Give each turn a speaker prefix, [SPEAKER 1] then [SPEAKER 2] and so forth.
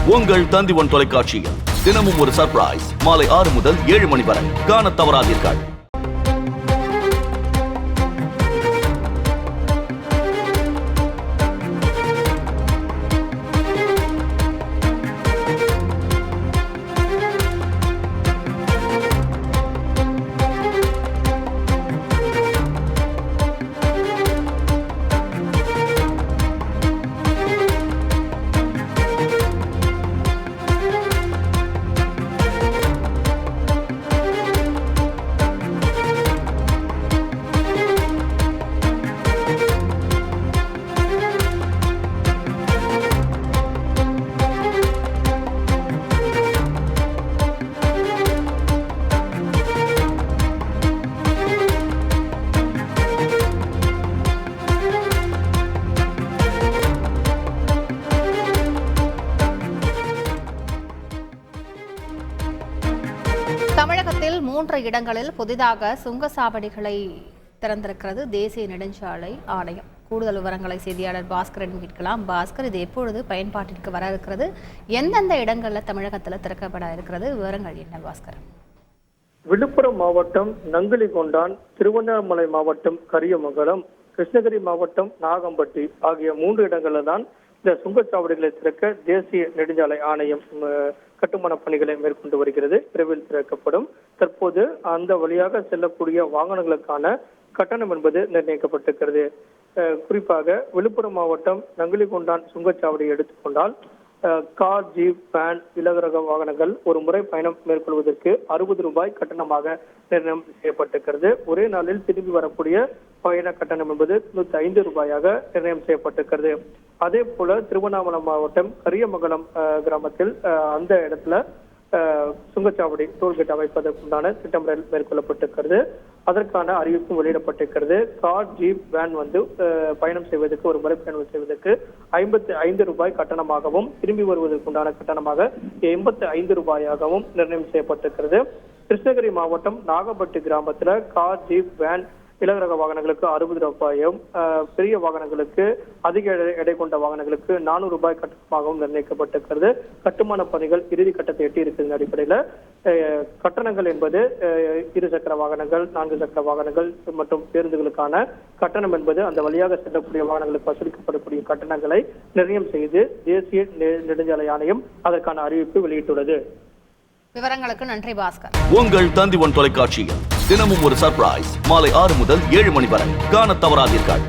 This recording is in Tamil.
[SPEAKER 1] உங்கள் தந்திவன் தொலைக்காட்சியில் தினமும் ஒரு சர்ப்ரைஸ் மாலை 6 முதல் 7 மணி வரை காணத் தவறாதீர்கள்.
[SPEAKER 2] தமிழகத்தில் 3 இடங்களில் புதிதாக சுங்கச்சாவடிகளை திறந்திருக்கிறது தேசிய நெடுஞ்சாலை ஆணையம். கூடுதல் விவரங்களை செய்தியாளர் பாஸ்கரன் கேட்கலாம். பாஸ்கர், இது எப்பொழுது பயன்பாட்டிற்கு வர இருக்கிறது? எந்தெந்த இடங்களில் தமிழகத்தில் திறக்கப்பட இருக்கிறது? விவரங்கள் என்ன பாஸ்கர்?
[SPEAKER 3] விழுப்புரம் மாவட்டம் நங்குலிகொண்டான், திருவண்ணாமலை மாவட்டம் கரியமங்கலம், கிருஷ்ணகிரி மாவட்டம் நாகம்பட்டி ஆகிய 3 இடங்களில் தான் இந்த சுங்கச்சாவடிகளை திறக்க தேசிய நெடுஞ்சாலை ஆணையம் கட்டுமான பணிகளை மேற்கொண்டு வருகிறது. விரைவில் திறக்கப்படும். தற்போது அந்த வழியாக செல்லக்கூடிய வாகனங்களுக்கான கட்டணம் என்பது நிர்ணயிக்கப்பட்டிருக்கிறது. குறிப்பாக விழுப்புரம் மாவட்டம் நங்குலிகொண்டான் சுங்கச்சாவடியை எடுத்துக்கொண்டால் கார், ஜீப், வேன், இலகுரக வாகனங்கள் ஒரு முறை பயணம் மேற்கொள்வதற்கு 60 ரூபாய் கட்டணமாக நிர்ணயம் செய்யப்பட்டிருக்கிறது. ஒரே நாளில் திரும்பி வரக்கூடிய பயண கட்டணம் என்பது 105 ரூபாயாக நிர்ணயம் செய்யப்பட்டிருக்கிறது. அதே போல திருவண்ணாமலை மாவட்டம் கரியமங்கலம் கிராமத்தில் அந்த இடத்துல சுங்கச்சாவடி டோல்கேட் அமைப்பதற்குண்டான திட்டம் மேற்கொள்ளப்பட்டிருக்கிறது. அதற்கான அறிவிப்பும் வெளியிடப்பட்டிருக்கிறது. கார், ஜீப், வேன் பயணம் செய்வதற்கு ஒரு முறை பயணம் செய்வதற்கு 55 ரூபாய் கட்டணமாகவும் திரும்பி வருவதற்குண்டான கட்டணமாக 85 ரூபாயாகவும் நிர்ணயம் செய்யப்பட்டிருக்கிறது. கிருஷ்ணகிரி மாவட்டம் நாகப்பட்டி கிராமத்துல கார், ஜீப், வேன், இலகுரக வாகனங்களுக்கு 60 ரூபாயும், பெரிய வாகனங்களுக்கு அதிக எடை கொண்ட வாகனங்களுக்கு 400 ரூபாய் கட்டணமாகவும் நிர்ணயிக்கப்பட்டிருக்கிறது. கட்டுமான பணிகள் இறுதி கட்டத்தை எட்டி இருக்கிற அடிப்படையில் கட்டணங்கள் என்பது 2 சக்கர வாகனங்கள், 4 சக்கர வாகனங்கள் மற்றும் பேருந்துகளுக்கான கட்டணம் என்பது அந்த வழியாக செல்லக்கூடிய வாகனங்களுக்கு வசூலிக்கப்படக்கூடிய கட்டணங்களை நிர்ணயம் செய்து தேசிய நெடுஞ்சாலை ஆணையம் அதற்கான அறிவிப்பு வெளியிட்டுள்ளது.
[SPEAKER 2] விவரங்களுக்கு நன்றி பாஸ்கர்.
[SPEAKER 1] உங்கள் தந்திவன் தொலைக்காட்சியில் தினமும் ஒரு சர்ப்ரைஸ் மாலை 6 முதல் 7 மணி வரை காணத் தவறாதீர்கள்.